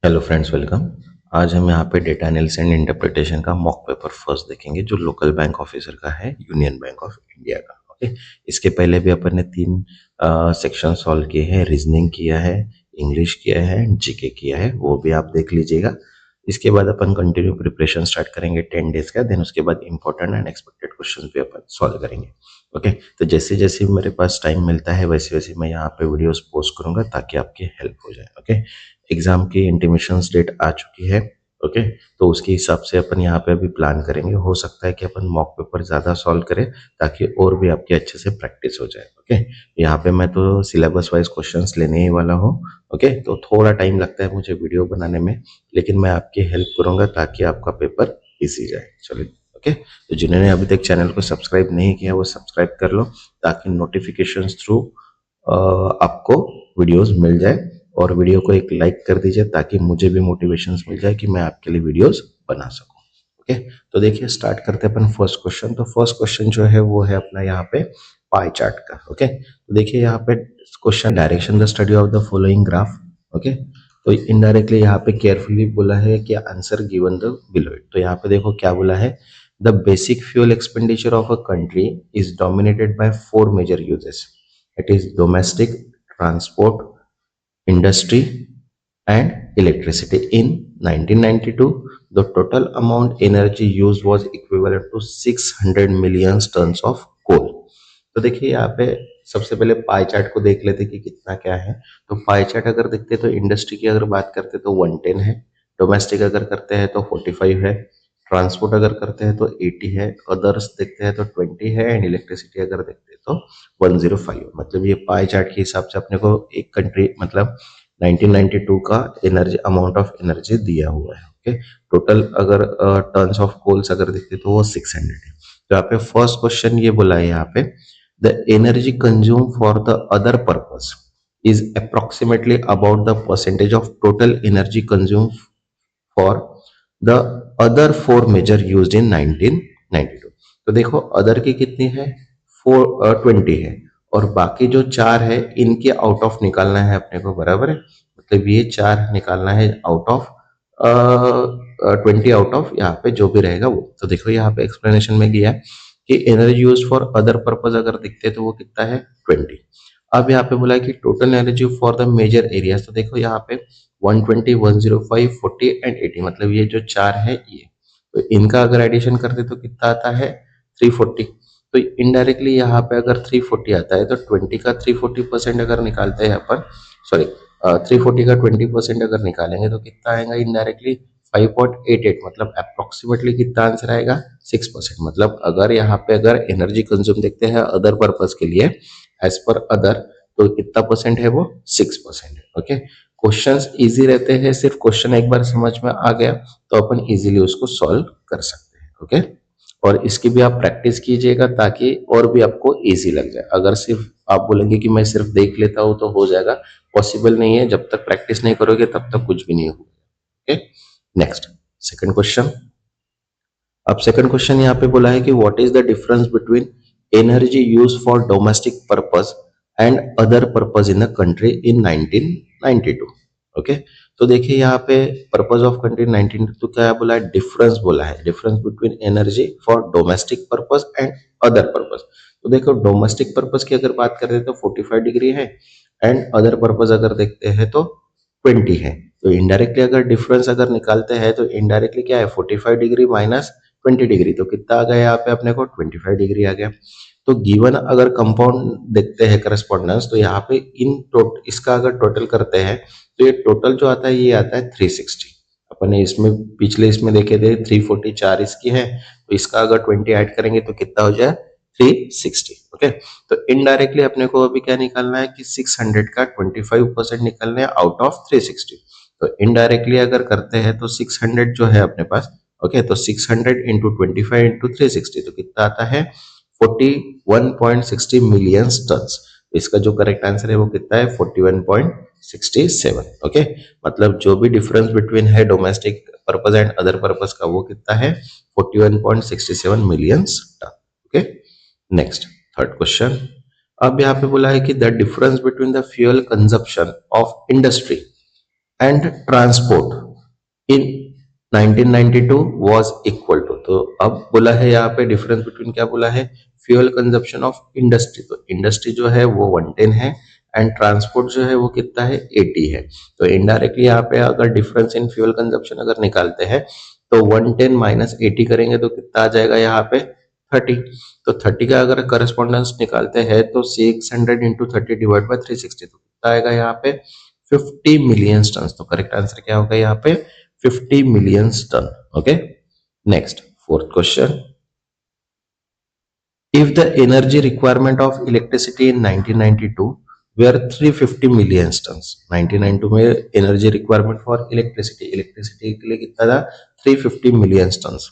Hello friends, welcome. आज हम यहाँ पे डेटा एनालिसिस एंड इंटरप्रिटेशन का मॉक पेपर फर्स्ट देखेंगे, जो लोकल बैंक ऑफिसर का है, यूनियन बैंक ऑफ इंडिया का। ओके। इसके पहले भी अपन ने तीन सेक्शन सॉल्व किए हैं। रीजनिंग किया है, इंग्लिश किया है, जीके किया है, वो भी आप देख लीजिएगा। इसके बाद अपन कंटिन्यू प्रिपरेशन स्टार्ट करेंगे 10 डेज का। देन उसके बाद इंपॉर्टेंट एंड एक्सपेक्टेड क्वेश्चन भी अपन सॉल्व करेंगे। ओके। तो जैसे जैसे मेरे पास टाइम मिलता है वैसे वैसे मैं यहाँ पे वीडियोस पोस्ट करूंगा ताकि आपकी हेल्प हो जाए। ओके। एग्जाम की इंटीमेशन डेट आ चुकी है। ओके। तो उसके हिसाब से अपन यहाँ पे अभी प्लान करेंगे। हो सकता है कि अपन मॉक पेपर ज़्यादा सॉल्व करें ताकि और भी आपकी अच्छे से प्रैक्टिस हो जाए। ओके। यहाँ पे मैं तो सिलेबस वाइज क्वेश्चंस लेने ही वाला हूँ। ओके। तो थोड़ा टाइम लगता है मुझे वीडियो बनाने में, लेकिन मैं आपकी हेल्प करूँगा ताकि आपका पेपर इजी जाए। चलिए। ओके। तो जिन्होंने अभी तक चैनल को सब्सक्राइब नहीं किया वो सब्सक्राइब कर लो ताकि नोटिफिकेशन थ्रू आपको वीडियोस मिल जाए। और वीडियो को एक लाइक कर दीजिए ताकि मुझे भी मोटिवेशन मिल जाए कि मैं आपके लिए वीडियोस बना सकूं। ओके। तो देखिए, स्टार्ट करते हैं अपन फर्स्ट क्वेश्चन। तो फर्स्ट क्वेश्चन जो है वो है अपना यहाँ पे पाई चार्ट का। ओके। तो देखिए यहाँ पे question, direction the study of the following graph. Okay. तो इनडायरेक्टली यहाँ पे केयरफुली बोला है कि answer given the below it. तो यहाँ पे देखो क्या बोला है, the basic fuel expenditure of a country is dominated by four major uses. It is domestic, transport, industry and electricity. In 1992, the total amount energy used was equivalent to 600 million tons of coal. तो देखिए यहाँ पे सबसे पहले pie chart को देख लेते कि कितना क्या है। तो पाई चार्ट अगर देखते तो इंडस्ट्री की अगर बात करते तो 110 है, डोमेस्टिक अगर करते हैं तो 45 है, ट्रांसपोर्ट अगर करते हैं तो 80 है, अदर्स देखते हैं तो 20 है, एंड इलेक्ट्रिसिटी अगर देखते हैं तो 105। मतलब ये पाई चार्ट के हिसाब से अपने को एक कंट्री मतलब 1992 का एनर्जी अमाउंट ऑफ एनर्जी दिया हुआ है। ओके। टोटल अगर टन्स ऑफ कोल्स अगर देखते तो वो 600 है। तो यहाँ पे फर्स्ट क्वेश्चन ये बोला है यहाँ पे, the energy consume for the other purpose is approximately about the percentage of total energy consumed for the other four measure used in 1992। तो देखो अदर की कितनी है, 20 है, और बाकी जो चार है इनके आउट ऑफ निकालना है अपने को, बराबर है। मतलब ये चार निकालना है आउट ऑफ 20 आउट ऑफ यहाँ पे जो भी रहेगा वो। तो देखो यहाँ पे एक्सप्लेनेशन में दिया है कि energy use for other purpose अगर दिखते तो वो कितना है 20। अब यहाँ पे बोला है कि total energy for the major areas. तो देखो यहाँ पे 120, 105, 40 एंड 80, मतलब ये जो चार है ये, तो इनका अगर एडिशन करते तो कितना आता है 340। तो इनडायरेक्टली यहाँ पे अगर 340 आता है तो 20 का 340% अगर निकालते हैं अपन, सॉरी 340 का 20% अगर निकालेंगे तो कितना आएगा इनडायरेक्टली 5.88। मतलब अप्रोक्सीमेटली कितना आंसर आएगा 6%। मतलब अगर यहाँ पे अगर एनर्जी कंज्यूम देखते हैं अदर पर्पज के लिए एज पर अदर, तो कितना परसेंट है वो 6% है। ओके। क्वेश्चंस इजी रहते हैं, सिर्फ क्वेश्चन एक बार समझ में आ गया तो अपन इजीली उसको सॉल्व कर सकते हैं। ओके। और इसकी भी आप प्रैक्टिस कीजिएगा ताकि और भी आपको इजी लग जाए। अगर सिर्फ आप बोलेंगे कि मैं सिर्फ देख लेता हूं तो हो जाएगा, पॉसिबल नहीं है। जब तक प्रैक्टिस नहीं करोगे तब तक कुछ भी नहीं होगा। ओके। Next, second question. अब सेकंड क्वेश्चन यहाँ पे बोला है कि what is the difference between energy use for domestic purpose and other purpose in the country in 1992। Okay. तो देखिए यहाँ पे पर्पस ऑफ कंट्री 1992 क्या बोला है, डिफरेंस बोला है, difference between energy for domestic purpose and other purpose. तो देखो डोमेस्टिक पर्पस की अगर बात करते हैं तो 45 डिग्री है, एंड अदर पर्पस अगर देखते हैं तो 20 है। तो इनडायरेक्टली अगर डिफरेंस अगर निकालते हैं तो इनडायरेक्टली क्या है 45 डिग्री माइनस 20 डिग्री, तो कितना आ गया यहाँ पे अपने को 25 डिग्री आ गया। तो गिवन अगर कंपाउंड देखते हैं करस्पॉन्डेंस, तो यहाँ पे इसका अगर टोटल करते हैं तो ये टोटल जो आता है ये आता है 360। अपन ने इसमें पिछले इसमें देखे थे 340 चार इसकी है, तो इसका अगर 20 ऐड करेंगे तो कितना हो जाए 360। ओके। तो इनडायरेक्टली अपने को अभी क्या निकालना है कि 600 का 25% निकलना है आउट ऑफ 360। तो इनडायरेक्टली अगर करते हैं तो 600 जो है अपने पास, ओके, तो 600 इंटू 25 इंटू 360 तो कितना आता है 41.60 मिलियन टन। इसका जो करेक्ट आंसर है वो कितना है 41.67। ओके। मतलब जो भी डिफरेंस बिटवीन है domestic purpose and other purpose का वो कितना है 41.67 million ton. Okay. Next, third question. अब यहाँ पे बोला है कि the difference between the fuel consumption of industry and transport in 1992 was equal to, तो अब बोला है यहाँ पे डिफरेंस बिटवीन क्या बोला है, फ्यूल कंजप्शन ऑफ इंडस्ट्री, तो इंडस्ट्री जो है वो 110 है एंड ट्रांसपोर्ट जो है वो कितना है 80 है। तो इनडायरेक्टली यहाँ पे अगर डिफरेंस इन फ्यूल कंजप्शन अगर निकालते हैं तो 110 माइनस 80 करेंगे तो कितना आ जाएगा यहाँ पे 30। तो 30 का अगर करस्पॉन्डेंस निकालते हैं तो 600 इंटू 30 डिवाइड बाय 360, तो कितना आएगा यहाँ पे 50 मिलियन टन। तो करेक्ट आंसर क्या होगा यहाँ पे 50 million ton. Okay, next fourth question, if the energy requirement of electricity in 1992 were 350 million tons, 1992 में एनर्जी रिक्वायरमेंट फॉर इलेक्ट्रिसिटी के लिए कितना था 350 million tons,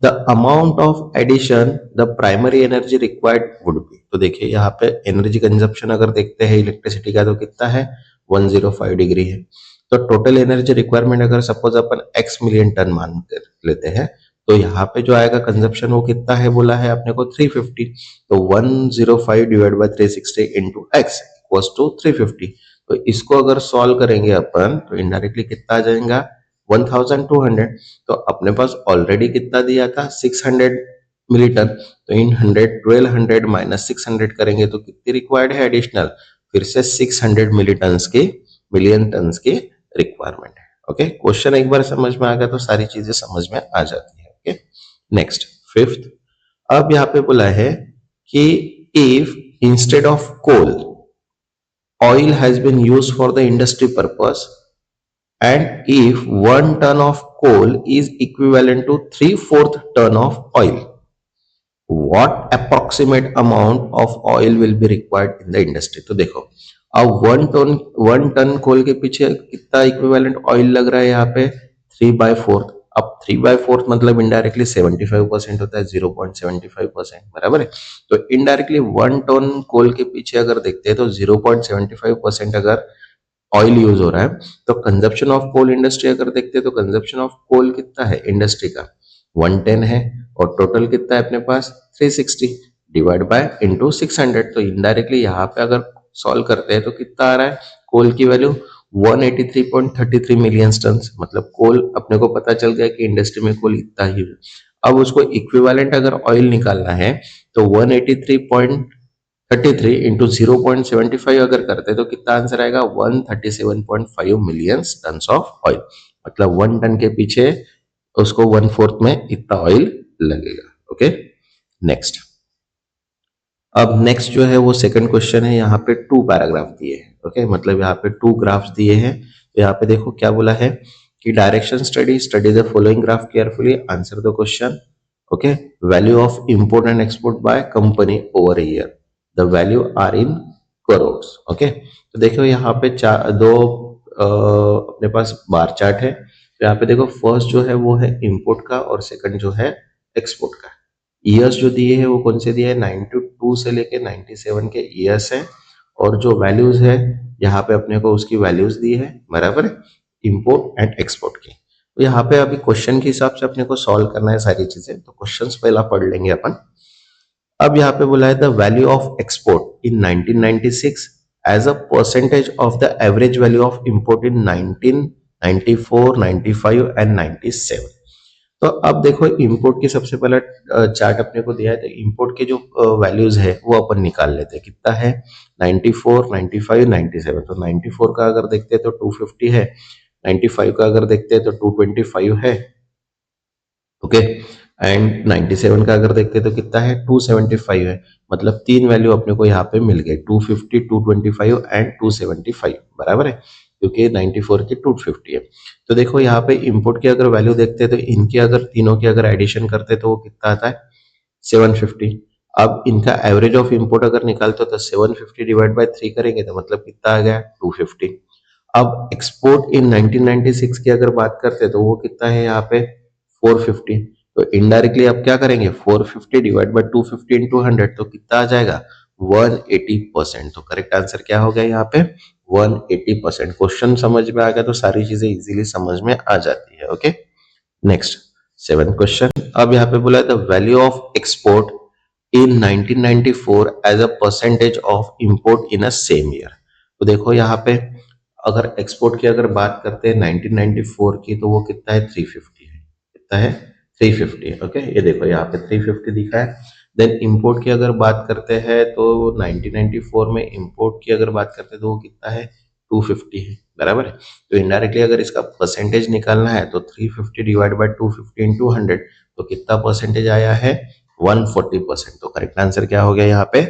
the amount of addition the primary energy required would be. तो देखिए यहाँ पे energy consumption अगर देखते हैं इलेक्ट्रिसिटी का तो कितना है 105 डिग्री है। तो टोटल एनर्जी रिक्वायरमेंट अगर सपोज अपन x मिलियन टन मान लेते हैं तो यहाँ पे जो आएगा कंजप्शन वो कितना है बोला है आपने को 350, तो 105 divide by 360 into x equals to 350। तो इसको अगर सॉल्व करेंगे अपन तो इनडायरेक्टली कितना आ जाएगा 1200। तो अपने पास ऑलरेडी कितना दिया था 600 मिलीटन, तो इन 1200 माइनस 600 करेंगे तो कितनी रिक्वायर्ड है एडिशनल, फिर से 600 मिलियन टन की रिक्वायरमेंट है। ओके, क्वेश्चन एक बार समझ में आ गया तो सारी चीजें समझ में आ जाती है। ओके, नेक्स्ट फिफ्थ, अब यहाँ पे बोला है कि if instead of coal oil has been used for the industry purpose and if 1 ton of coal is equivalent to 3/4 ton of oil, what approximate amount of oil will be required in the industry। तो देखो अब 1 ton coal के पीछे कितना equivalent oil लग रहा है यहाँ पे 3/4। अब 3/4 मतलब इनडायरेक्टली 75% होता है, 0.75% बराबर है। तो इनडायरेक्टली 1 टन कोल के पीछे अगर देखते हैं तो 0.75% अगर ऑयल यूज हो रहा है, तो कंजप्शन ऑफ कोल इंडस्ट्री अगर देखते हैं तो कंजप्शन ऑफ कोल कितना है इंडस्ट्री का 110 है और टोटल कितना है अपने पास 360 डिवाइड बाय इंटू 600। तो इनडायरेक्टली यहाँ पे अगर सॉल्व करते हैं तो कितना आ रहा है कोल की वैल्यू 183.33 मिलियन टन, मतलब कोल अपने को पता चल गया कि इंडस्ट्री में कोल इतना ही है। अब उसको इक्विवेलेंट अगर ऑयल निकालना है तो 183 इंटू 0.75 अगर करते तो कितना आंसर आएगा 137.5 मिलियन टन ऑफ ऑयल, मतलब 1 टन के पीछे उसको 1/4 में इतना ऑयल लगेगा। ओके, नेक्स्ट, अब नेक्स्ट जो है वो सेकंड क्वेश्चन है, यहाँ पे 2 पैराग्राफ दिए हैं। ओके, मतलब यहाँ पे 2 ग्राफ्स दिए हैं। तो यहाँ पे देखो क्या बोला है कि direction study the following graph carefully, answer the question. Okay, value of import and export by company over year, the value are in crore. Okay, तो देखो यहाँ पे दो अपने पास बार चार्ट है। तो यहाँ पे देखो फर्स्ट जो है वो है इंपोर्ट का और सेकंड जो है एक्सपोर्ट का। ईयर्स जो दिए हैं वो कौन से दिए हैं 92 से लेके 97 के ईयर्स है और जो वैल्यूज है यहाँ पे अपने को उसकी वैल्यूज दी है बराबर है इंपोर्ट एंड एक्सपोर्ट की। तो यहाँ पे अभी क्वेश्चन के हिसाब से अपने को सॉल्व करना है सारी चीजें, तो क्वेश्चंस पहला पढ़ लेंगे अपन। अब यहाँ पे बोला है the value of export in 1996 as a percentage of the average value of import in 1994, 95 and 97। तो अब देखो इंपोर्ट की सबसे पहला चार्ट अपने को दिया है, तो इंपोर्ट के जो वैल्यूज है वो अपन निकाल लेते हैं। कितना है 94, 95, 97। तो 94 का अगर देखते हैं तो 250 है, 95 का अगर देखते हैं तो 225 है। ओके, एंड 97 का अगर देखते हैं तो कितना है 275 है, मतलब 3 वैल्यू अपने को यहाँ पे मिल गए 250, 225 एंड 275 बराबर है, क्योंकि 94 की 250 है। तो देखो यहाँ पे इंपोर्ट की अगर वैल्यू देखते हैं तो इनकी अगर तीनों की अगर एडिशन करते हैं तो वो कितना आता है 750। अब इनका एवरेज ऑफ इंपोर्ट अगर निकालते हो तो 750 डिवाइड बाय 3 करेंगे तो मतलब कितना आ गया 250। अब एक्सपोर्ट इन 1996 की अगर बात करते हैं तो वो कितना है यहाँ पे 450। तो इनडायरेक्टली आप क्या करेंगे 450 डिवाइड बाय 250 इंटू 100, तो कितना आ जाएगा 180%। तो करेक्ट आंसर क्या हो गया यहाँ पे 180%। क्वेश्चन समझ में आ गया तो सारी चीजें इजीली समझ में आ जाती है। ओके, नेक्स्ट 7th क्वेश्चन, अब यहाँ पे बोला the value of export in 1994 as a percentage of import in a same year. तो देखो यहाँ पे अगर एक्सपोर्ट की अगर बात करते हैं 1994 की, तो वो कितना है, 350 है। कितना है, 350। ओके, ये देखो यहाँ पे 350 दिखा है। देन इंपोर्ट की अगर बात करते हैं तो 1994 में इंपोर्ट की अगर बात करते हैं तो वो कितना है, 250 है, बराबर है। तो इनडायरेक्टली अगर इसका परसेंटेज निकालना है तो 350 डिवाइड बाय 250 इंटू 100, तो कितना परसेंटेज आया है, 140%। तो करेक्ट आंसर क्या हो गया यहाँ पे,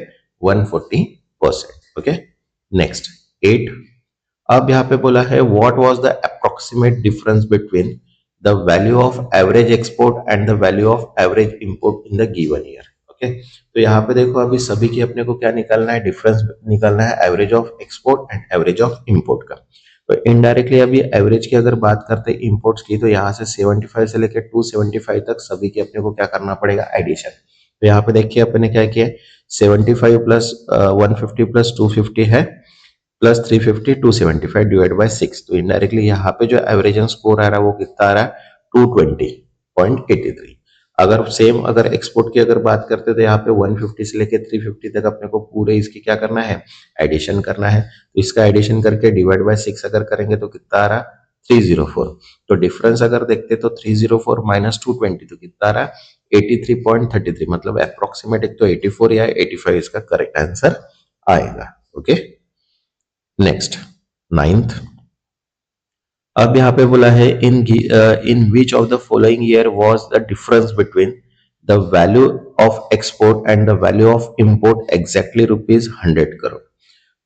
140%। Okay, next 8। अब यहाँ पे बोला है what was the approximate difference between the value of average export and the value of average import in the given year. Okay, तो यहाँ पे देखो अभी सभी की अपने को क्या निकालना है, डिफरेंस निकालना है average of export and average of import का। तो इनडायरेक्टली अभी एवरेज की अगर बात करते हैं इंपोर्ट्स की, तो यहाँ से 75 से लेकर 275 तक सभी की अपने को क्या करना पड़ेगा, एडिशन। तो यहाँ पे देखिए अपन ने क्या किया, 75 प्लस 150 प्लस 250 है, प्लस 350 275 डिवाइड बाय 6। तो इनडायरेक्टली यहाँ पे जो एवरेज स्कोर आ रहा है वो कितना आ रहा है, 220.83। अगर सेम अगर एक्सपोर्ट की अगर बात करते तो यहाँ पे 150 से लेके 350 तक अपने को पूरे इसकी क्या करना है, एडिशन करना है। तो इसका एडिशन करके डिवाइड बाय 6 अगर करेंगे तो कितना आ रहा, 304। तो डिफरेंस अगर देखते तो 304 माइनस 220 तो कितना आ रहा, 83.33। मतलब अप्रोक्सीमेट एक तो 84 या 85 इसका करेक्ट आंसर आएगा। Okay, next 9th। अब यहाँ पे बोला है in which of the following year was the difference between the value of export and the value of import exactly ₹100 crore.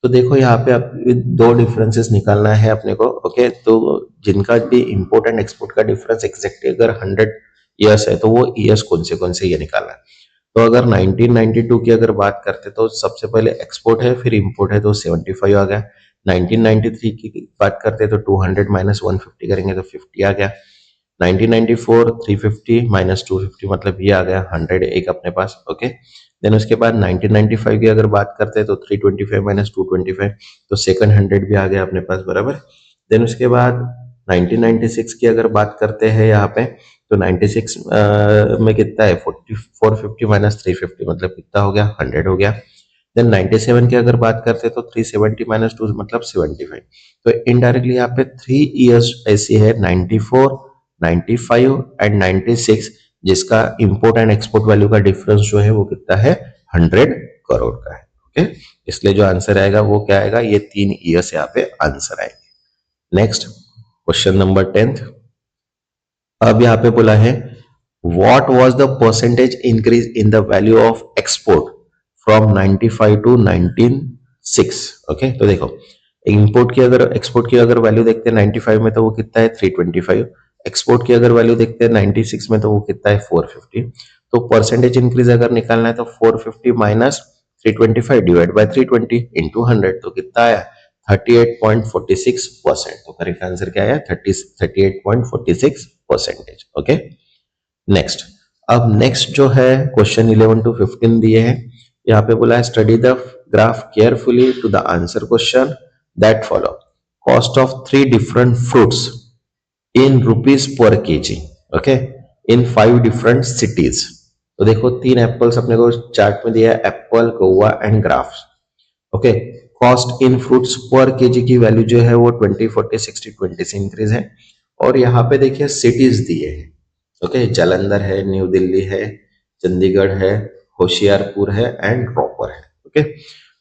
तो देखो यहाँ पे दो डिफरेंसेस निकालना है अपने को। ओके, तो जिनका भी इंपोर्ट एंड एक्सपोर्ट का डिफरेंस एग्जैक्टली अगर 100 ईयर्स है तो वो ईयर्स कौन से ये निकालना है। तो अगर 1992 की अगर बात करते तो सबसे पहले एक्सपोर्ट है फिर इंपोर्ट है, तो 75 आ गया। 1993 की बात करते तो 200 माइनस 150 करेंगे तो 50 आ गया। 1994 350 माइनस 250 मतलब ये आ गया 100 एक अपने पास। ओके, देन उसके बाद 1995 की अगर बात करते हैं तो 325 माइनस 225, तो सेकंड 100 भी आ गया अपने पास, बराबर। देन उसके बाद 1996 की अगर बात करते हैं यहाँ पे, तो 96 में कितना है, 450 माइनस 350 मतलब कितना हो गया, 100 हो गया। देन 97 की अगर बात करते हैं तो 370 माइनस 2 मतलब 75। तो इनडायरेक्टली यहाँ पे 3 इयर्स ऐसी है, 94, 95 एंड 96, जिसका इंपोर्ट एंड एक्सपोर्ट वैल्यू का डिफरेंस जो है वो कितना है, 100 करोड़ का है। ओके, इसलिए जो आंसर आएगा वो क्या आएगा, ये 3 ईयर्स यहाँ पे आंसर आएंगे। Next question number 10th। अब यहाँ पे बोला है what was the percentage increase in the value of export from 95 to 196। Okay, तो देखो इंपोर्ट की अगर एक्सपोर्ट की अगर वैल्यू देखते हैं 95 में तो वो कितना है, 325। एक्सपोर्ट की अगर वैल्यू देखते हैं 96 में तो वो कितना है, 450। तो परसेंटेज इंक्रीज अगर निकालना है तो 450 माइनस 325 डिवाइड बाय 320 इंटू 100, तो कितना आया, 38.46%। तो करेक्ट आंसर क्या आया, 38.46%। Okay, next. अब नेक्स्ट जो है क्वेश्चन 11 टू 15 दिए हैं। यहाँ पे बोला है study the graph carefully to the answer question that follow. Cost of 3 different fruits in rupees per kg, okay, in 5 different cities. तो देखो 3 एप्पल्स अपने को चार्ट में दिया है, Apple, Goa and graphs. Okay, cost in fruits पर KG की value जो है वो 20, 40, 60, 20 से इंक्रीज है। और यहाँ पे देखिए सिटीज दिए हैं। ओके, जालंधर है, न्यू दिल्ली है, चंडीगढ़ है, होशियारपुर है एंड रॉपर है। ओके,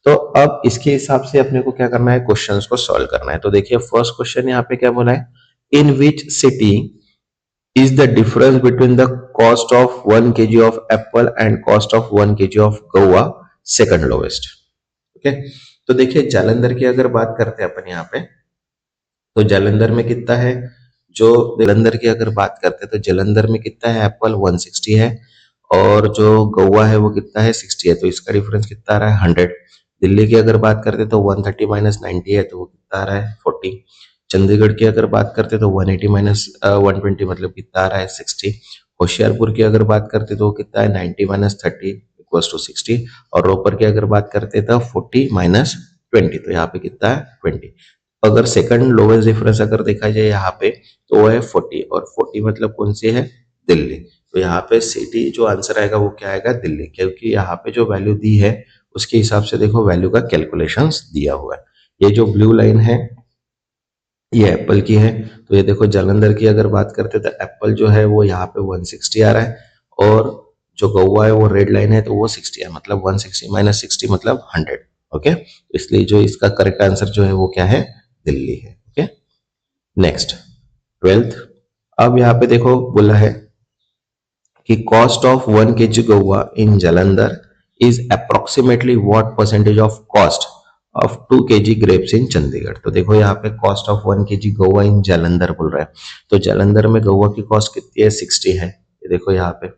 तो अब इसके हिसाब से अपने को क्या करना है, क्वेश्चंस को सॉल्व करना है। तो देखिए फर्स्ट क्वेश्चन यहाँ पे क्या बोला है, in which city is the difference between the cost of 1 kg of apple and cost of 1 kg of guava second lowest। Okay, तो देखिए जालंधर की अगर बात करते हैं अपन यहाँ पे, तो जालंधर में कितना है, जो जालंधर की अगर बात करते हैं तो जालंधर में कितना है, एप्पल 160 है और जो गौवा है वो कितना है, 60 है। तो इसका डिफरेंस कितना आ रहा है, 100। दिल्ली की अगर बात करते हैं तो 130 माइनस 90 है, तो वो कितना आ रहा है, 40। चंडीगढ़ की अगर बात करते हैं तो 180 माइनस 120 मतलब कितना आ रहा है, 60। होशियारपुर की अगर बात करते तो कितना है, 90 माइनस 30 इक्वल्स टू 60। और रोपर की अगर बात करते तो 40 माइनस 20, तो यहाँ पे कितना है, 20। अगर सेकंड लोवेस्ट डिफरेंस अगर देखा जाए यहाँ पे तो वो है 40, और 40 मतलब कौन सी है, दिल्ली। तो यहाँ पे सिटी जो आंसर आएगा वो क्या आएगा, दिल्ली, क्योंकि यहाँ पे जो वैल्यू दी है उसके हिसाब से देखो वैल्यू का कैलकुलेशंस दिया हुआ है। ये जो ब्लू लाइन है ये एप्पल की है। तो ये देखो जालंधर की अगर बात करते तो एप्पल जो है वो यहाँ पे 160 आ रहा है, और जो गोवा है वो रेड लाइन है तो वो 60 है, मतलब 160 माइनस 60 मतलब 100। ओके, इसलिए जो इसका करेक्ट आंसर जो है वो क्या है, दिल्ली है। Okay, next 12th। अब यहाँ पे देखो बोला है कि cost of 1 kg guava in Jalandhar is approximately what percentage of cost of 2 kg grapes in Chandigarh. तो देखो यहाँ पे cost of 1 kg guava in Jalandhar बोल रहा है, तो जालंधर में गोवा की कॉस्ट कितनी है, 60 है, ये देखो यहाँ पे।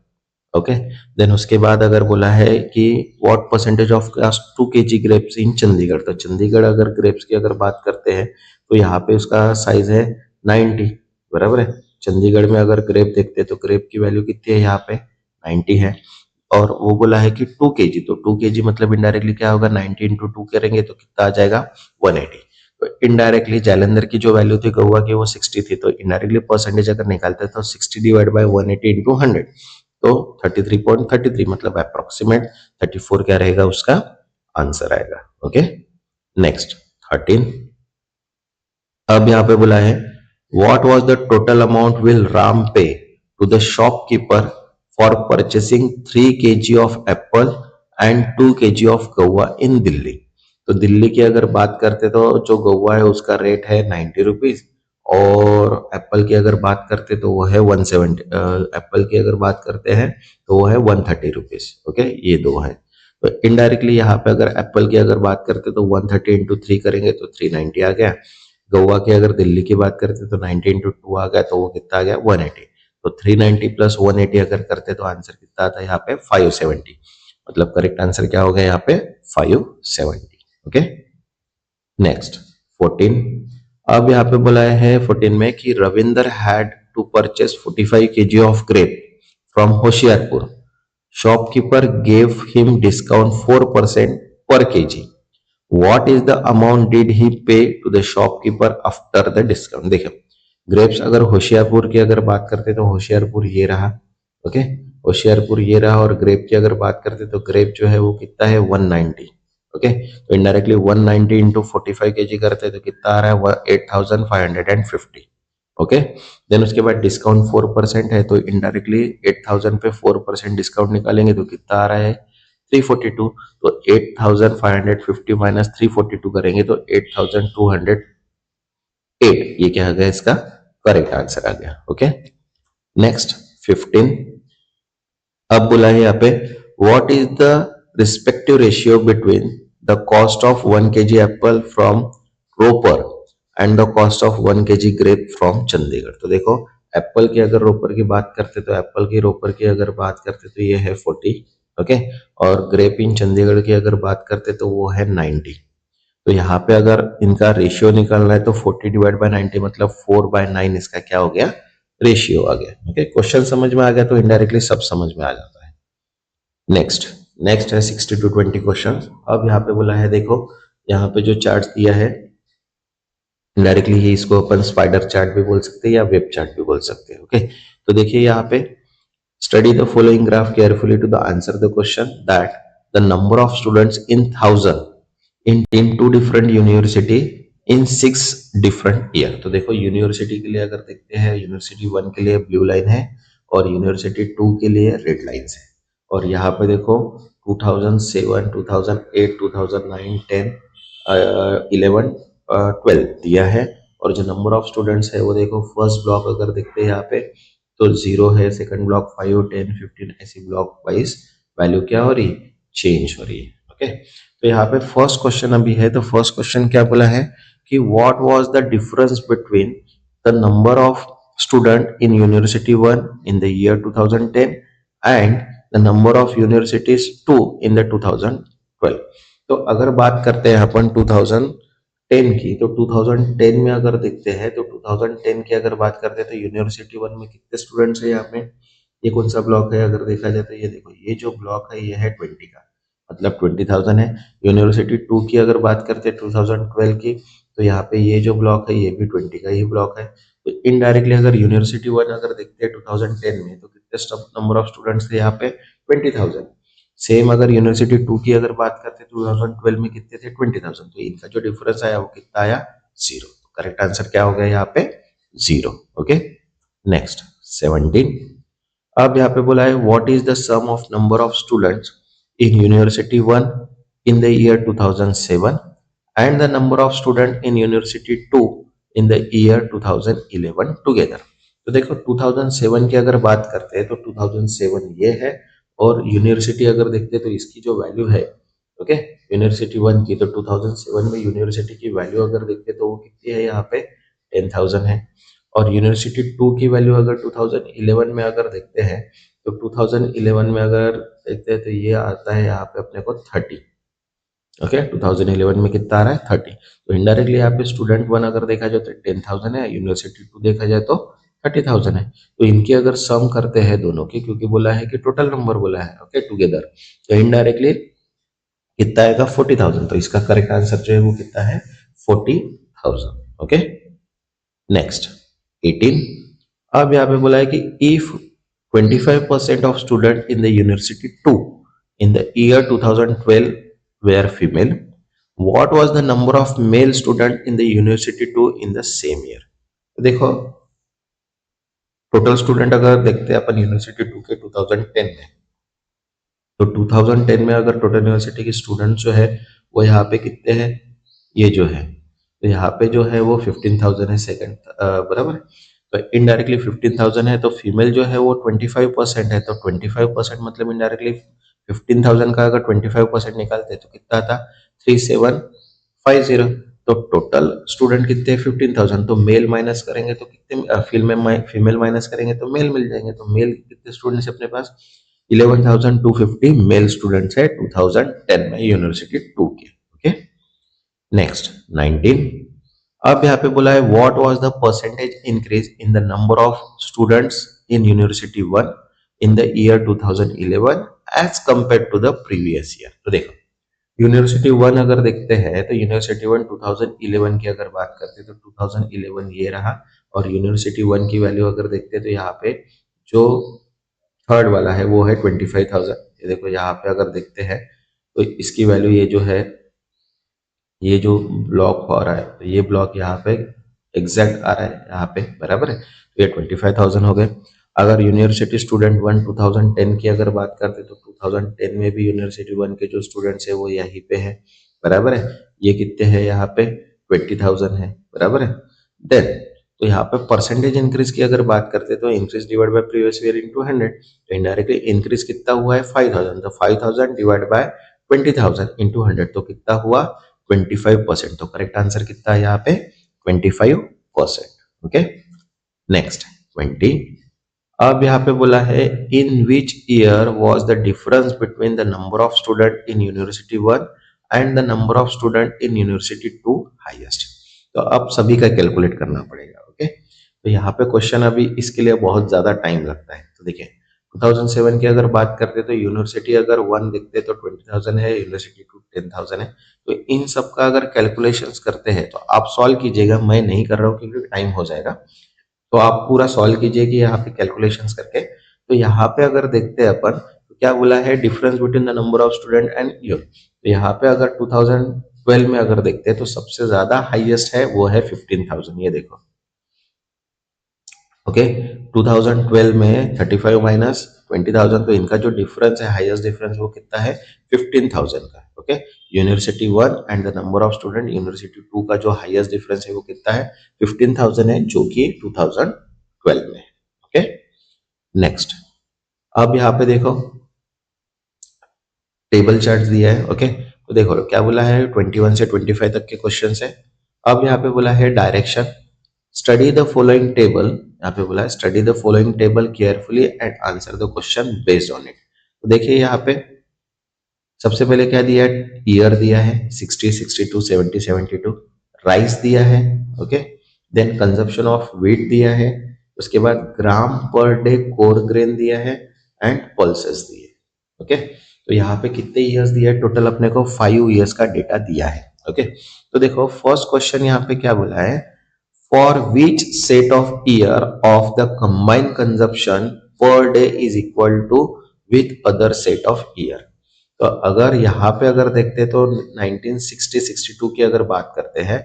ओके, देन उसके बाद अगर बोला है कि what percentage of cost 2 kg grapes in Chandigarh, तो चंडीगढ़ अगर ग्रेप्स की अगर बात करते हैं तो यहाँ पे उसका साइज है 90, बराबर है। चंडीगढ़ में अगर ग्रेप देखते हैं तो ग्रेप की वैल्यू कितनी है, यहाँ पे 90 है। और वो बोला है कि 2 kg, तो 2 kg मतलब इनडायरेक्टली क्या होगा, 90 इंटू 2 करेंगे तो कितना आ जाएगा, 180। तो इनडायरेक्टली जालंधर की जो वैल्यू थी गोवा की वो 60 थी, तो इनडायरेक्टली परसेंटेज अगर निकालते तो 60 डिवाइड बाय 180 इंटू 100, तो 33.33 मतलब अप्रोक्सीमेट 34 क्या रहेगा उसका आंसर आएगा। Okay, next 13। अब यहाँ पे बोला है what was the total amount will Ram pay to the shopkeeper for purchasing 3 kg of apple and 2 kg of guava in Delhi. तो दिल्ली की अगर बात करते तो जो गौवा है उसका रेट है 90 रुपीज, और एप्पल की अगर बात करते तो वो है 170, एप्पल की अगर बात करते हैं तो वो है 130 रुपीज। ओके, ये दो है। तो इनडायरेक्टली यहाँ पे अगर एप्पल की अगर बात करते तो 130 इंटू 3 करेंगे तो 390 आ गया। गोवा की अगर दिल्ली की बात करते तो 90 इंटू 2 आ गया, तो वो कितना आ गया, 180। तो 390 प्लस 180 अगर करते तो आंसर कितना आता है यहाँ पे, 570। मतलब करेक्ट आंसर क्या हो गया यहाँ पे, 570। Okay, next 14। अब यहाँ पे बोला है 14 में कि Ravinder had to purchase 45 kg of grape from Hoshiarpur, shopkeeper gave him discount 4% per kg, what is the amount did he pay to the shopkeeper after the discount. देखो ग्रेप्स अगर होशियारपुर की अगर बात करते तो होशियारपुर ये रहा। ओके, होशियारपुर ये रहा, और ग्रेप की अगर बात करते तो ग्रेप जो है वो कितना है, 190। ओके, तो इनडायरेक्टली 190 इंटू 45 kg करते तो कितना आ रहा है, 8550। ओके, देन उसके बाद डिस्काउंट 4% है, तो इनडायरेक्टली 8000 पे 4% डिस्काउंट निकालेंगे तो कितना आ रहा है, 342। तो 8550 माइनस 342 करेंगे तो 8208, ये क्या आ गया, इसका करेक्ट आंसर आ गया। Okay, next 15। अब बोला है यहाँ पे what is the respective ratio between the cost of 1 kg apple from Ropar and the cost of 1 kg grape from Chandigarh. तो देखो एप्पल की अगर रोपर की बात करते तो एप्पल की रोपर की अगर बात करते तो ये है 40। ओके, और ग्रेप इन चंडीगढ़ की अगर बात करते तो वो है 90। तो यहाँ पे अगर इनका रेशियो निकालना है तो 40 डिवाइड बाय 90 मतलब 4/9 इसका क्या हो गया, रेशियो आ गया। ओके, क्वेश्चन समझ में आ गया तो इनडायरेक्टली सब समझ में आ जाता है। नेक्स्ट, नेक्स्ट है 60 to 20 क्वेश्चन। अब यहाँ पे बोला है देखो, यहाँ पे जो चार्ट दिया है डायरेक्टली ही इसको अपन स्पाइडर चार्ट भी बोल सकते हैं या वेब चार्ट भी बोल सकते हैं। ओके, तो देखिए यहाँ पे study the following graph carefully to the answer the question that the number of students in 1000 in two different university in 6 different year. तो देखो यूनिवर्सिटी के लिए अगर देखते हैं, यूनिवर्सिटी 1 के लिए ब्लू लाइन है और यूनिवर्सिटी 2 के लिए रेड लाइन है। और यहाँ पे देखो 2007, 2008, 2009, 10, 11, 12 दिया है। और जो नंबर ऑफ स्टूडेंट्स है वो देखो फर्स्ट ब्लॉक अगर देखते हैं यहाँ पे तो 0 है, सेकंड ब्लॉक 5, 10, 15, ऐसी ब्लॉक वाइज वैल्यू क्या हो रही, चेंज हो रही है। ओके, तो यहाँ पे फर्स्ट क्वेश्चन अभी है, तो फर्स्ट क्वेश्चन क्या बोला है कि what was the difference between the number of student in university 1 in the year 2010 and the number of universities 2 in the 2012। तो अगर बात करते हैं अपन 2010 की, तो 2010 में अगर देखते हैं तो 2010 की अगर बात करते हैं तो यूनिवर्सिटी 1 में कितने स्टूडेंट्स है यहाँ पे, ये कौन सा ब्लॉक है अगर देखा जाए तो ये देखो, ये जो ब्लॉक है ये है 20 का, मतलब 20,000 है। यूनिवर्सिटी 2 की अगर बात करते हैं 2012 की, तो यहाँ पे ये जो ब्लॉक है ये भी 20 का ही ब्लॉक है। तो इनडायरेक्टली अगर यूनिवर्सिटी 1 अगर देखते हैं 2010 में तो कितने नंबर ऑफ स्टूडेंट्स थे यहाँ पे, 20,000। सेम अगर यूनिवर्सिटी 2 की अगर बात करते हैं 2012 में कितने थे, 20,000। तो इनका जो डिफरेंस आया वो कितना आया, 0। करेक्ट आंसर क्या हो गया यहाँ पे 0। Okay, next 17। अब यहाँ पे बोला है what is the sum of number of students in university 1 in the year 2007 and the number of student in university 2 in the year 2011 together. तो देखो 2007 की अगर बात करते हैं तो 2007 ये है, और यूनिवर्सिटी अगर देखते हैं तो इसकी जो वैल्यू है, ओके, यूनिवर्सिटी 1 की, तो 2007 में यूनिवर्सिटी की वैल्यू अगर देखते हैं तो वो कितनी है यहाँ पे 10,000 है। और यूनिवर्सिटी 2 की वैल्यू अगर 2011 में अगर देखते हैं तो 2011 में अगर देखते हैं तो ये आता है यहाँ पे अपने को 30। ओके, 2011 में कितना आ रहा है 30। तो इनडायरेक्टली यहाँ पे स्टूडेंट 1 अगर देखा जाए तो 10,000 है, यूनिवर्सिटी 2 देखा जाए तो 30,000 है। तो इनकी अगर सम करते हैं दोनों की, क्योंकि बोला है कि टोटल नंबर बोला है, ओके, टुगेदर, तो इनडायरेक्टली कितना आएगा 40,000। तो इसका करेक्ट आंसर जो है वो कितना है 40,000। Okay, next 18। अब यहाँ पे बोला है कि if 25% of student in the university 2 in the year 2012 were female, what was the number of male student in the university 2 in the same year. देखो टोटल स्टूडेंट अगर देखते हैं अपन यूनिवर्सिटी 2 के 2010 में, तो 2010 में अगर टोटल यूनिवर्सिटी के स्टूडेंट जो है वो यहाँ पे कितने हैं, ये जो है, तो यहाँ पे जो है वो 15,000 है सेकंड, बराबर है। तो इनडायरेक्टली 15,000 है, तो फीमेल जो है वो 25% है, तो 25% मतलब इनडायरेक्टली 15,000 का अगर 25% निकालते हैं तो कितना आता 3750। तो टोटल स्टूडेंट कितने हैं 15,000, तो मेल माइनस करेंगे तो कितने, फीमेल माइनस करेंगे तो मेल मिल जाएंगे। तो मेल कितने स्टूडेंट्स अपने पास 11,250 मेल स्टूडेंट्स है 2010 में यूनिवर्सिटी 2 के। Okay, next 19। अब यहाँ पे बोला है what was the percentage increase in the number of students in university 1 in the year 2011 as compare to the previous year. तो देखो यूनिवर्सिटी 1 अगर देखते हैं तो यूनिवर्सिटी 1 2011 की अगर बात करते हैं तो 2011 ये रहा, और यूनिवर्सिटी 1 की वैल्यू अगर देखते हैं तो यहाँ पे जो थर्ड वाला है वो है 25,000। ये देखो यहाँ पे अगर देखते हैं तो इसकी वैल्यू ये जो है, ये जो ब्लॉक हो रहा है तो ये ब्लॉक यहाँ पे एग्जैक्ट आ रहा है यहाँ पे, बराबर है। तो ये 25,000 हो गए। अगर यूनिवर्सिटी स्टूडेंट 1 2010 की अगर बात करते तो 2010 में भी यूनिवर्सिटी 1 के जो स्टूडेंट्स है वो यहीं पे है, बराबर है। ये कितने हैं यहाँ पे 20,000 है, बराबर है। देन तो यहाँ पे परसेंटेज इंक्रीज की अगर बात करते तो increase divide by previous year into 100, तो इनडायरेक्टली इंक्रीज कितना हुआ है 5,000, तो 5,000 डिवाइड बाय 20,000 इनटू 100 तो कितना हुआ 25%। तो करेक्ट आंसर कितना है यहाँ पे 25%। Okay, next 20। अब यहाँ पे बोला है in which year was the difference between the number of student in university 1 and the number of student in university 2 highest. तो अब सभी का कैलकुलेट करना पड़ेगा। ओके, तो यहाँ पे क्वेश्चन अभी इसके लिए बहुत ज्यादा टाइम लगता है। तो देखिए 2007 की अगर बात करते तो यूनिवर्सिटी अगर 1 देखते तो 20,000 है, यूनिवर्सिटी 2 10,000 है। तो इन सब का अगर कैलकुलेशंस करते हैं तो आप सॉल्व कीजिएगा, मैं नहीं कर रहा हूँ क्योंकि टाइम हो जाएगा। तो आप पूरा सॉल्व कीजिए कि यहाँ पे कैलकुलेशंस करके। तो यहाँ पे अगर देखते हैं अपन तो क्या बोला है difference between the number of student and year. तो यहाँ पे अगर 2012 में अगर देखते हैं तो सबसे ज्यादा हाईएस्ट है वो है 15,000, ये देखो। ओके, 2012 में 35 माइनस 20,000, तो इनका जो डिफरेंस है हाईएस्ट डिफरेंस वो कितना है 15,000 का। Okay, university 1 and the number of student university 2 का जो हाईएस्ट डिफरेंस है वो कितना है 15,000 है, जो कि 2012 में। ओके, नेक्स्ट अब यहाँ पे देखो टेबल चार्ट दिया है। ओके, तो देखो क्या बोला है 21 से 25 तक के क्वेश्चन है। अब यहाँ पे बोला है direction study the following table, यहाँ पे बोला है study the following table carefully and answer the question based on it. तो देखिए यहाँ पे सबसे पहले क्या दिया है, ईयर दिया है 60 62 70 72, राइस दिया है। Okay, then consumption of wheat दिया है, उसके बाद ग्राम पर डे कोर ग्रेन दिया है एंड पल्सेस दिए। ओके, तो यहाँ पे कितने ईयर्स दिया है टोटल अपने को 5 ईयर्स का डेटा दिया है। ओके, तो देखो फर्स्ट क्वेश्चन यहाँ पे क्या बोला है, for which set of year of the combined consumption per day is equal to with other set of year. तो अगर यहाँ पे अगर देखते हैं तो 1960-62 की अगर बात करते हैं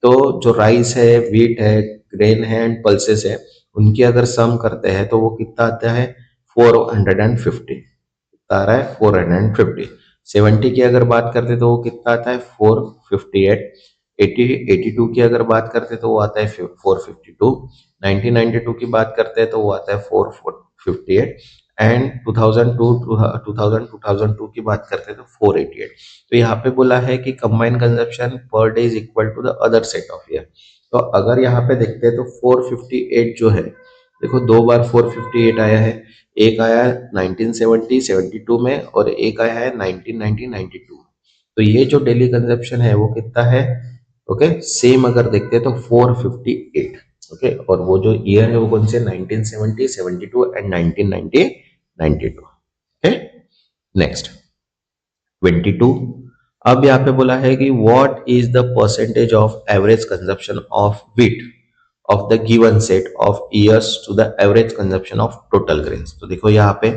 तो जो राइस है, व्हीट है, ग्रेन है एंड पल्सेस है, उनकी अगर सम करते हैं तो वो कितना आता है 450, कितना आ रहा है 450। 70 की अगर बात करते तो वो कितना आता है 458। 82 की अगर बात करते तो वो आता है 452। 1992 की बात करते हैं तो वो आता है 458 एंड 2002 की बात करते हैं तो 488। तो यहाँ पे बोला है कि combined consumption per day is equal to the other set of year. तो अगर यहाँ पे देखते हैं तो 458 जो है, देखो दो बार 458 आया है, एक आया है 1970-72 में और एक आया है 1990-92 में। तो ये जो डेली कंजप्शन है वो कितना है, ओके सेम अगर देखते हैं तो 458, ओके और वो जो ईयर है वो कौन से 1970, 72 एंड 1990, 92। Okay next 22। अब यहाँ पे बोला है कि what is the percentage of average consumption of wheat of the given set of years to the average consumption of total grains. तो देखो यहाँ पे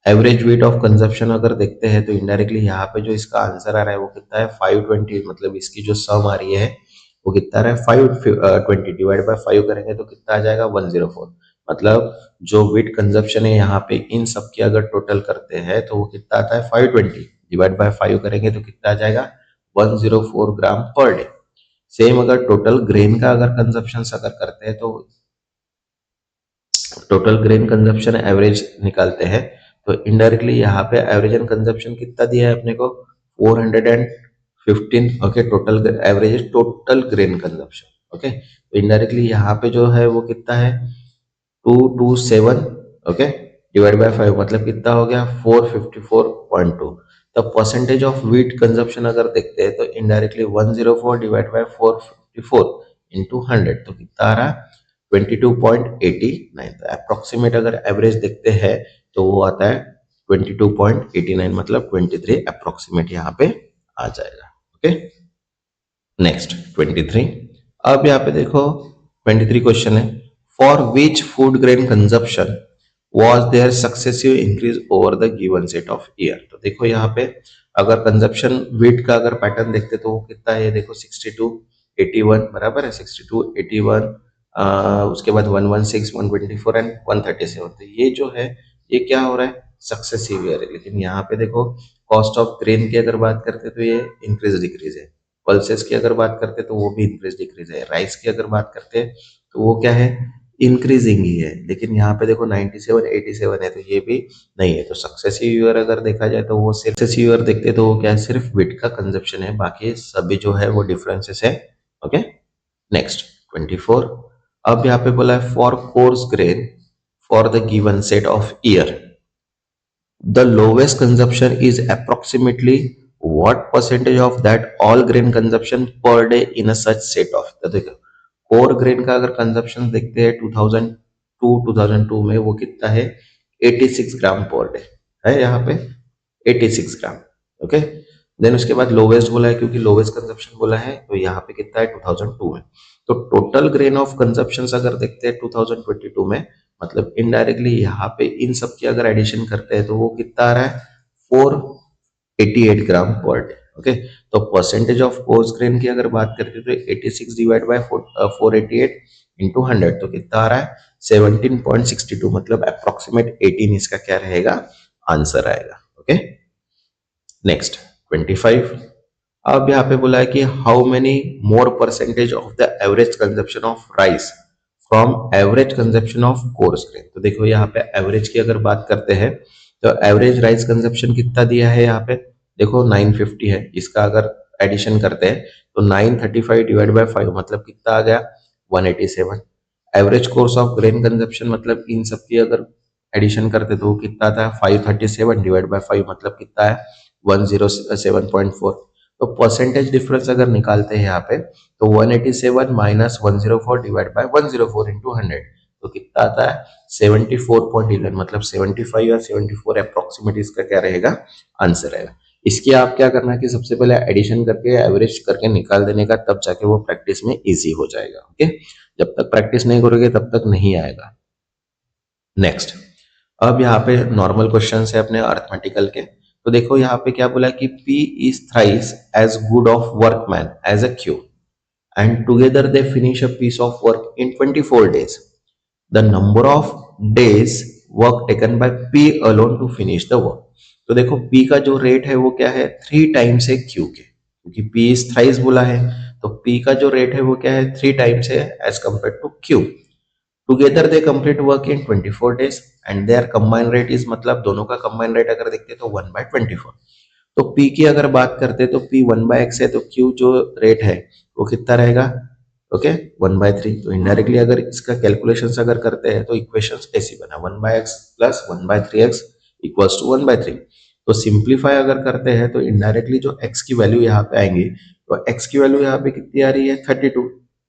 एवरेज वेट ऑफ कंजप्शन अगर देखते हैं तो इनडायरेक्टली यहाँ पे जो इसका आंसर आ रहा है वो कितना है 520, मतलब इसकी जो सम आ रही है वो कितना आ रहा है 520 डिवाइड बाय 5 करेंगे तो कितना आ जाएगा 104। मतलब जो वेट कंजप्शन है यहाँ पे इन सब की अगर टोटल करते हैं तो वो कितना आता है 520 डिवाइड बाय 5 करेंगे तो कितना आ जाएगा 104 ग्राम पर डे। सेम अगर टोटल ग्रेन का अगर कंजप्शन अगर करते हैं तो टोटल ग्रेन कंजप्शन एवरेज निकालते हैं तो इनडायरेक्टली यहाँ पे एवरेज एंड कंजप्शन कितना दिया है अपने को 415। Okay total average is total grain consumption. Okay तो इनडायरेक्टली यहाँ पे जो है वो कितना है 227, ओके डिवाइड बाय 5 मतलब कितना हो गया 454.2। तो परसेंटेज ऑफ व्हीट कंजप्शन अगर देखते हैं तो इनडायरेक्टली 104 डिवाइड बाय 454 इंटू 100 तो कितना आ रहा है 22.89। तो अप्रोक्सीमेट अगर एवरेज देखते हैं तो वो आता है 22.89, मतलब 23 अप्रोक्सीमेट यहाँ पे आ जाएगा। Okay next 23। अब यहाँ पे देखो 23 क्वेश्चन है for which food grain consumption was there successive increase over the given set of year. तो देखो यहाँ पे अगर कंजप्शन वेट का अगर पैटर्न देखते तो वो कितना है, देखो 62, 81 बराबर है 62, 81, उसके बाद 116, 124 एंड 137। तो ये जो है ये क्या हो रहा है सक्सेसिव ईयर है, लेकिन यहाँ पे देखो कॉस्ट ऑफ ग्रेन की अगर बात करते तो ये इंक्रीज डिक्रीज है, पल्सेस की अगर बात करते तो वो भी इंक्रीज डिक्रीज है, राइस की अगर बात करते हैं तो वो क्या है इंक्रीजिंग ही है। लेकिन यहाँ पे देखो 97, 87 है तो ये भी नहीं है। तो सक्सेसिव ईयर अगर देखा जाए तो वो सक्सेसिव ईयर देखते तो वो क्या है सिर्फ व्हीट का कंजप्शन है, बाकी सभी जो है वो डिफरेंसेस है। Okay next 24। अब यहाँ पे बोला है for coarse grain for the given set of year the lowest consumption is approximately what percentage of that all grain consumption per day in a such set of। तो देखो core grain का अगर consumption देखते हैं 2002 में वो कितना है 86 ग्राम पर डे है यहाँ पे 86 ग्राम। ओके देन उसके बाद लोवेस्ट बोला है, क्योंकि लोवेस्ट कंजप्शन बोला है तो यहाँ पे कितना है 2002 में। तो टोटल ग्रेन ऑफ कंजप्शन अगर देखते हैं 2022 में, मतलब इनडायरेक्टली यहाँ पे इन सब की अगर एडिशन करते हैं तो वो कितना आ रहा है 488 ग्राम पर डे। ओके तो परसेंटेज ऑफ कोर्स ग्रेन की अगर बात करते तो 86 डिवाइड बाय 488 इंटू 100 तो कितना आ रहा है 17.62, मतलब अप्रोक्सीमेट 18 इसका क्या रहेगा आंसर आएगा। Okay next 25। अब यहाँ पे बोला है कि how many more percentage of the average consumption of rice from average consumption of coarse grain. तो देखो यहाँ पे एवरेज की अगर बात करते हैं तो एवरेज राइस कंजप्शन कितना दिया है यहाँ पे देखो 950 है, इसका अगर एडिशन करते हैं तो 935 डिवाइड बाय 5 मतलब कितना आ गया 187। Average course of grain consumption मतलब इन सब की अगर एडिशन करते तो वो कितना था 537 डिवाइड बाय 5 मतलब कितना है 107.4। तो परसेंटेज डिफरेंस अगर निकालते हैं यहाँ पे तो 187 माइनस 104 डिवाइड बाय 104 इंटू 100 तो कितना आता है 74.11, मतलब 75 या 74 अप्रोक्सीमेट इसका क्या रहेगा आंसर रहेगा। इसकी आप क्या करना है कि सबसे पहले एडिशन करके एवरेज करके निकाल देने का, तब जाके वो प्रैक्टिस में इजी हो जाएगा। ओके जब तक प्रैक्टिस नहीं करोगे तब तक नहीं आएगा। नेक्स्ट अब यहाँ पे नॉर्मल क्वेश्चन है अपने अर्थमेटिकल के। तो देखो यहाँ पे क्या बोला कि P is thrice as good of workman as a Q and together they finish a piece of work in 24 days. The number of days work taken by P alone to finish the work. तो देखो P का जो rate है वो क्या है, 3 times है Q के, क्योंकि P इज थ्राइस बोला है, तो P का जो रेट है वो क्या है, 3 टाइम्स है as compare to Q. Together they complete work in 24 days and their combine rate is, मतलब दोनों का कंबाइन रेट अगर देखते हैं तो 1/24. तो P की अगर बात करते हैं तो P 1/x है, तो Q जो रेट है वो कितना रहेगा, ओके 1/3. तो इनडायरेक्टली अगर इसका कैलकुलेशंस अगर करते हैं तो इक्वेशंस ऐसी बना 1/x plus 1/3x equals to 1/3. तो सिंप्लीफाई अगर करते हैं तो इनडायरेक्टली जो x की वैल्यू यहाँ पे आएंगी, तो x की वैल्यू यहाँ पे कितनी आ रही है 32.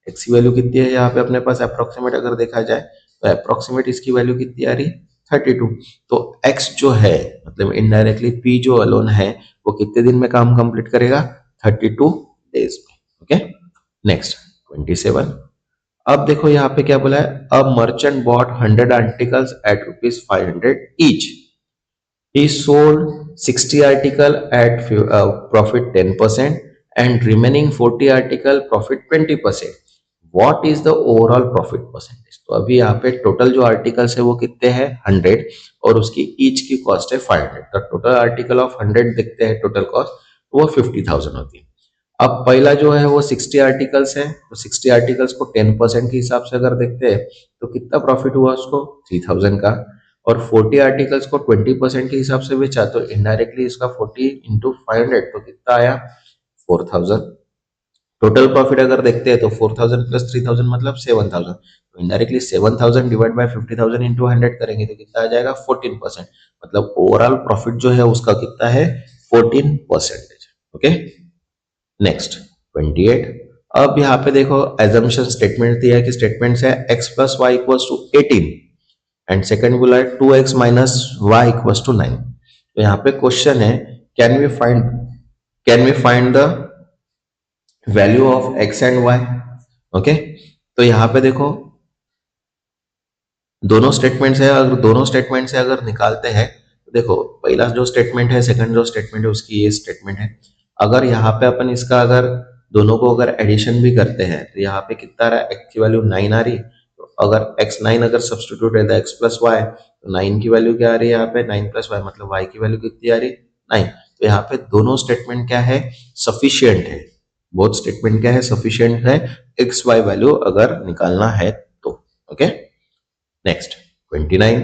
x की वैल्यू कितनी है यहाँ पे अपने पास अप्रोक्सीमेट अगर देखा जाए तो अप्रोक्सीमेट इसकी वैल्यू कितनी आ रही 32. तो x जो है मतलब इनडायरेक्टली p जो अलोन है वो कितने दिन में काम कंप्लीट करेगा, 32 डेज में. Okay next 27. अब देखो यहाँ पे क्या बोला है, a merchant bought 100 articles at ₹500 each. He sold 60 article at profit 10% and remaining 40 article profit 20%. What is the overall profit percentage? तो अभी यहाँ पे टोटल जो आर्टिकल्स है वो कितने हैं 100 और उसकी ईच की कॉस्ट है 500. तो टोटल आर्टिकल ऑफ 100 देखते हैं टोटल कॉस्ट वो 50,000 होती है. अब पहला जो है वो 60 आर्टिकल्स है, तो 60 आर्टिकल्स को 10% के हिसाब से अगर देखते हैं तो कितना प्रॉफिट हुआ उसको 3000 का. और 40 आर्टिकल्स को 20% के हिसाब से बेचा तो इनडायरेक्टली इसका 40 इंटू 500 तो कितना आया 4000. टोटल प्रॉफिट अगर देखते हैं तो 4000 प्लस 3000 मतलब 7000. तो इनडायरेक्टली 7000 डिवाइड बाय 50,000 इंटू 100 करेंगे तो कितना आ जाएगा 14%. मतलब ओवरऑल प्रॉफिट जो है उसका कितना है 14%. Okay next 28. अब यहाँ पे देखो एजम्पशन स्टेटमेंट दिया है कि स्टेटमेंट है x plus y equals to 18 and second बोला है 2x minus Y equals to 9. तो यहाँ पे क्वेश्चन है can we find the value of x and y. Okay तो यहाँ पे देखो दोनों स्टेटमेंट है, अगर दोनों स्टेटमेंट से अगर निकालते हैं तो देखो पहला जो स्टेटमेंट है सेकंड जो स्टेटमेंट है उसकी ये स्टेटमेंट है. अगर यहाँ पे अपन इसका अगर दोनों को अगर एडिशन भी करते हैं तो यहाँ पे कितना रहा है x की वैल्यू 9 आ रही. तो अगर x9 अगर सब्सटीट्यूट है तो x प्लस वाई, तो 9 की वैल्यू क्या आ रही है यहाँ पे 9 प्लस वाई मतलब y की वैल्यू कितनी आ रही 9. तो यहाँ पे दोनों स्टेटमेंट क्या है सफिशियंट है, बोथ स्टेटमेंट क्या है सफिशियंट है एक्स वाई वैल्यू अगर निकालना है तो. Okay next 29.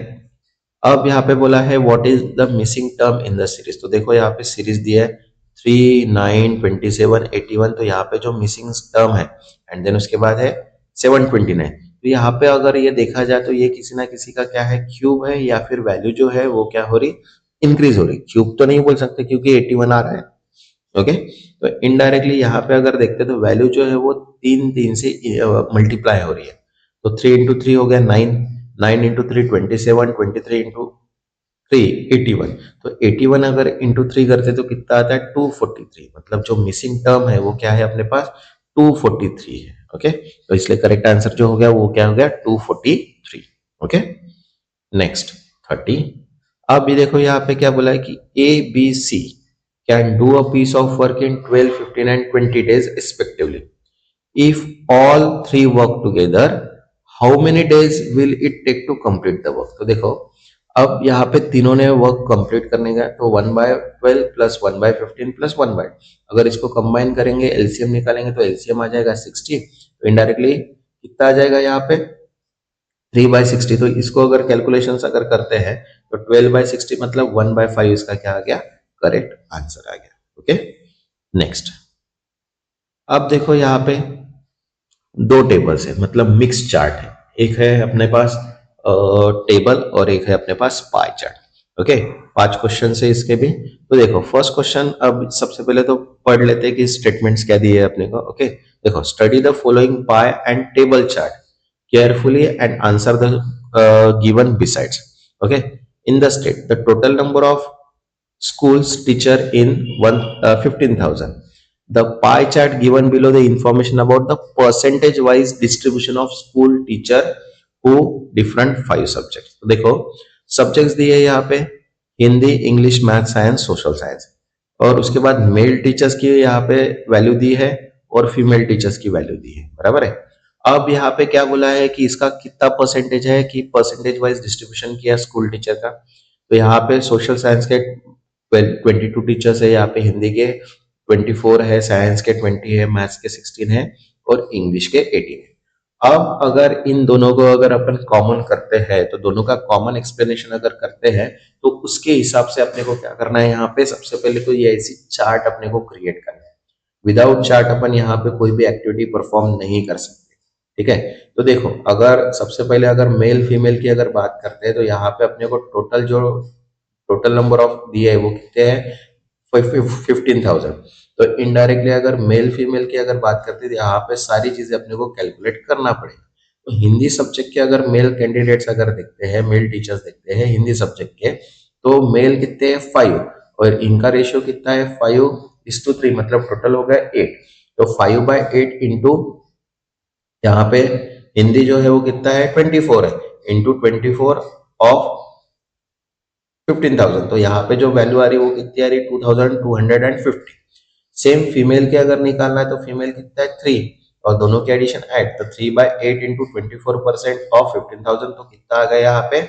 अब यहाँ पे बोला है what is the missing term in the series. तो देखो यहाँ पे सीरीज दिया है 3, 9, 27, 81. तो यहाँ पे जो मिसिंग टर्म है एंड देन उसके बाद है 729. तो यहाँ पे अगर ये देखा जाए तो ये किसी ना किसी का क्या है क्यूब है या फिर वैल्यू जो है वो क्या हो रही इंक्रीज हो रही. क्यूब तो नहीं बोल सकते क्योंकि 81 आ रहा है. ओके तो इनडायरेक्टली यहाँ पे अगर देखते तो वैल्यू जो है वो 3 से मल्टीप्लाई हो रही है. तो 3 इंटू 3 हो गया 9, 9 इंटू 3 27, 23 इंटू 3 81. तो 81 अगर इंटू 3 करते तो कितना आता है 243. मतलब जो मिसिंग टर्म है वो क्या है अपने पास 243 है. ओके तो इसलिए करेक्ट आंसर जो हो गया वो क्या हो गया 243. Okay next 30. अब ये देखो यहाँ पे क्या बोला है कि A B C can do a piece of work in 12, 15 and 20 days respectively. If all three work together, how many days will it take to complete the work? तो देखो अब यहाँ पे तीनों ने वर्क कंप्लीट करने का तो 1/12 प्लस 1/15 प्लस 1/, अगर इसको कंबाइन करेंगे एलसीएम निकालेंगे तो एलसीएम आ जाएगा 60. तो इनडायरेक्टली कितना आ जाएगा यहाँ पे 3/60. तो इसको अगर कैलकुलेशंस अगर करते हैं तो 12/60 मतलब 1/5 इसका क्या आ गया करेक्ट आंसर आ गया. Okay next. अब देखो यहाँ पे दो टेबल्स है मतलब मिक्स चार्ट है. एक है अपने पास टेबल और एक है अपने पास पाई चार्ट. ओके 5 क्वेश्चन है इसके भी. तो देखो फर्स्ट क्वेश्चन अब सबसे पहले तो पढ़ लेते हैं कि स्टेटमेंट्स क्या दिए है अपने को. ओके देखो study the following pi and table chart carefully and answer the given besides. Okay in the state the total number of schools teacher in 15,000. The pie chart given below the information about the percentage wise distribution of school teacher who different 5 subjects. तो देखो subjects दिए यहाँ पे Hindi English math science social science और उसके बाद male teachers की यहाँ पे वैल्यू दी है और फीमेल टीचर्स की वैल्यू दी है, बराबर है। अब यहाँ पे क्या बोला है कि इसका कितना परसेंटेज है, कि परसेंटेज वाइज डिस्ट्रीब्यूशन किया स्कूल टीचर का। तो यहाँ पे सोशल साइंस के 22 टीचर्स है, यहाँ पे हिंदी के 24 है, साइंस के 20 है, मैथ्स के 16 है और इंग्लिश के 18 है। अब अगर इन दोनों को अगर अपन कॉमन करते हैं, तो दोनों का कॉमन एक्सप्लेनेशन अगर करते हैं, तो उसके हिसाब से अपने को क्या करना है, यहाँ पे सबसे पहले तो ये ऐसी चार्ट अपने को क्रिएट करना है। विदाउट चार्ट अपन यहाँ पे कोई भी एक्टिविटी परफॉर्म नहीं कर सकते, ठीक है। तो देखो, अगर सबसे पहले अगर मेल फीमेल की अगर बात करते हैं, तो यहाँ पे अपने को टोटल नंबर ऑफ दिए है वो कितने हैं, 15,000। तो इनडायरेक्टली अगर मेल फीमेल की अगर बात करते हैं, तो यहाँ पे सारी चीजें अपने को कैलकुलेट करना पड़ेगा। तो हिंदी सब्जेक्ट के अगर मेल कैंडिडेट्स अगर देखते हैं, मेल टीचर्स देखते हैं हिंदी सब्जेक्ट के, तो मेल कितने हैं 5, और इनका रेशियो कितना है 5:3, मतलब टोटल हो गया 8। तो 5/8 इंटू यहाँ पे हिंदी जो है वो कितना है 24 है, इंटू 24 ऑफ 15,000। तो यहाँ पे जो वैल्यू आ रही है वो कितनी आ रही है 2,250। सेम फीमेल के अगर निकालना है, तो फीमेल कितना है 3, और दोनों के एडिशन ऐड, तो 3/8 इंटू 24% ऑफ 15,000, तो कितना आ गया यहाँ पे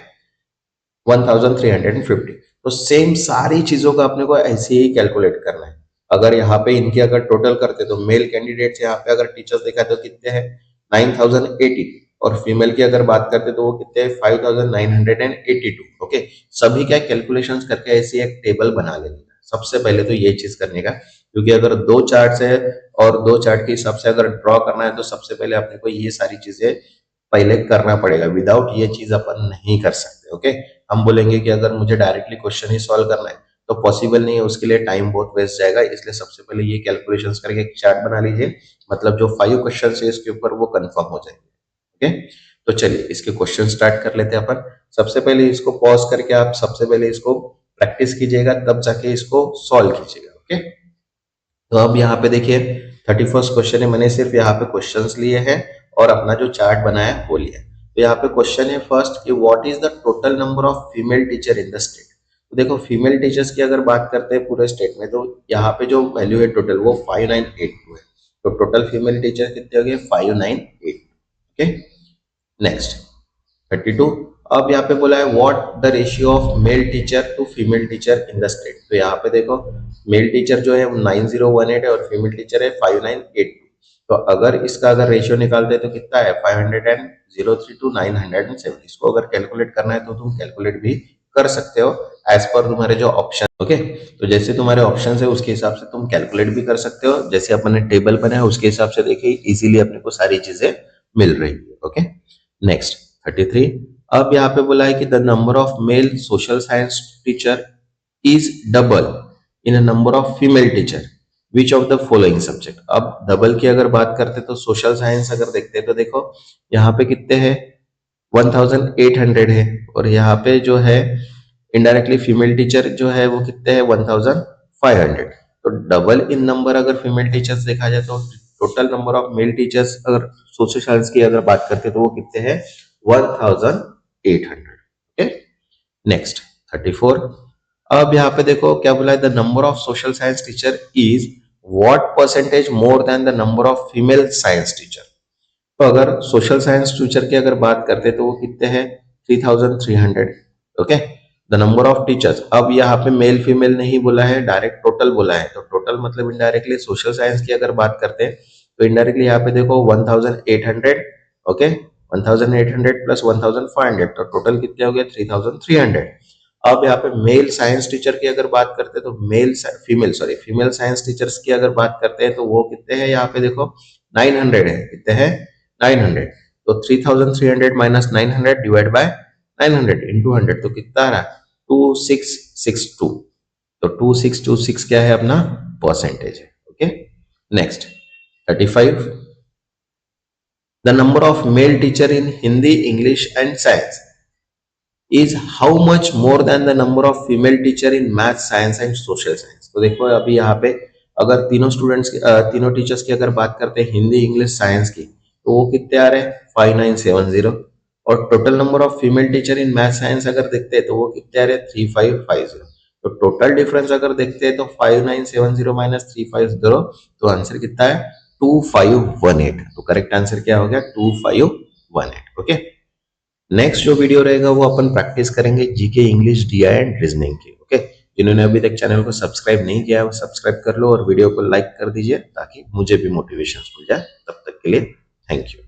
1,350। तो सेम सारी चीजों का अपने को ऐसे ही कैलकुलेट करना है। अगर यहाँ पे इनकी अगर टोटल करते, तो मेल कैंडिडेट्स यहाँ पे अगर टीचर्स देखा तो कितने हैं 9,080, और फीमेल की अगर बात करते तो वो कितने हैं 5,982। ओके, सभी क्या कैलकुलेशंस करके ऐसी एक टेबल बना लेनी है। सबसे पहले तो ये चीज करने का, क्योंकि अगर दो चार्ट है और दो चार्ट के हिसाब से अगर ड्रॉ करना है, तो सबसे पहले अपने को ये सारी चीजें पहले करना पड़ेगा। विदाउट ये चीज अपन नहीं कर सकते। ओके, हम बोलेंगे कि अगर मुझे डायरेक्टली क्वेश्चन ही सॉल्व करना है, तो पॉसिबल नहीं है, उसके लिए टाइम बहुत वेस्ट जाएगा। इसलिए सबसे पहले ये कैलकुलेशंस करके एक चार्ट बना लीजिए, मतलब जो 5 क्वेश्चन है इसके ऊपर वो कंफर्म हो जाएंगे। ओके, तो चलिए इसके क्वेश्चन स्टार्ट कर लेते हैं अपन। सबसे पहले इसको पॉज करके आप सबसे पहले इसको प्रैक्टिस कीजिएगा, तब जाके इसको सॉल्व कीजिएगा। ओके, तो अब यहाँ पे देखिए 31st क्वेश्चन है, मैंने सिर्फ यहाँ पे क्वेश्चंस लिए हैं और अपना जो चार्ट बनाया वो लिया है। तो यहाँ पे क्वेश्चन है फर्स्ट कि what is the total number of female teacher in the state. तो देखो, फीमेल टीचर्स की अगर बात करते हैं पूरे स्टेट में, तो यहाँ पे जो वैल्यू है टोटल वो 5982 है। तो टोटल फीमेल टीचर कितने हो गए 598। Okay, next 32। अब यहाँ पे बोला है what the ratio of male teacher to female teacher in the state. तो यहाँ पे देखो, मेल टीचर जो है 9018 है और फीमेल टीचर है 5982। तो अगर इसका अगर रेशियो निकालते हैं तो कितना है 503 टू 907। इसको अगर कैलकुलेट करना है तो तुम कैलकुलेट भी कर सकते हो एज पर तुम्हारे जो ऑप्शन। ओके, तो जैसे तुम्हारे ऑप्शन है उसके हिसाब से तुम कैलकुलेट भी कर सकते हो। जैसे अपन ने टेबल बनाया उसके हिसाब से देखिए इजीली अपने को सारी चीजें मिल रही है। Okay, next 33। अब यहाँ पे बोला है कि the number of mail social science teacher is double in a number of female teacher which of the following subject. अब डबल की अगर बात करते तो सोशल साइंस अगर देखते तो देखो यहाँ पे कितने हैं 1,800 है, और यहाँ पे जो है इनडायरेक्टली फीमेल टीचर जो है वो कितने हैं 1,500। तो डबल इन नंबर अगर फीमेल टीचर्स देखा जाए, तो total number of male teachers अगर सोशल साइंस की अगर बात करते तो वो कितने हैं 1,800। Okay, next 34। अब यहाँ पे देखो क्या बोला है the number of social science teacher is what percentage more than the number of female science teacher. तो अगर सोशल साइंस टीचर की अगर बात करते तो वो कितने हैं 3,300। Okay, the number of teachers, अब यहाँ पे मेल फीमेल नहीं बोला है, डायरेक्ट टोटल बोला है। तो टोटल मतलब इनडायरेक्टली सोशल साइंस की अगर बात करते हैं तो इनडायरेक्टली यहाँ पे देखो 1,800। ओके, 1,800 प्लस 1,500, तो टोटल कितने हो गए 3,300। अब यहाँ पे मेल साइंस टीचर की अगर बात करते हैं तो फीमेल साइंस टीचर्स की अगर बात करते हैं तो वो कितने हैं यहाँ पे देखो 900 है। कितने हैं 900। तो 3,300 माइनस 900 डिवाइड बाय 900 इंटू 100, तो कितना आ रहा 2662। तो 2626 क्या है अपना परसेंटेज है। Okay, next 35। The number of male teacher in Hindi English and science is how much more than the number of female teacher in math science and social science. तो देखो अभी यहाँ पे अगर तीनों टीचर्स की अगर बात करते हैं हिंदी इंग्लिश साइंस की, तो वो कितने आ रहे हैं 5,970। और total number of female teacher in math science अगर देखते हैं तो वो कितने आ रहे हैं 3,550। तो टोटल डिफरेंस अगर देखते हैं तो 5,970 माइनस 3,550, तो आंसर कितना है 2518। तो करेक्ट आंसर क्या हो गया? 2518। ओके, नेक्स्ट जो वीडियो रहेगा वो अपन प्रैक्टिस करेंगे GK English DI and reasoning की। ओके, जिन्होंने अभी तक चैनल को सब्सक्राइब नहीं किया है वो सब्सक्राइब कर लो और वीडियो को लाइक कर दीजिए ताकि मुझे भी मोटिवेशन मिल जाए। तब तक के लिए थैंक यू।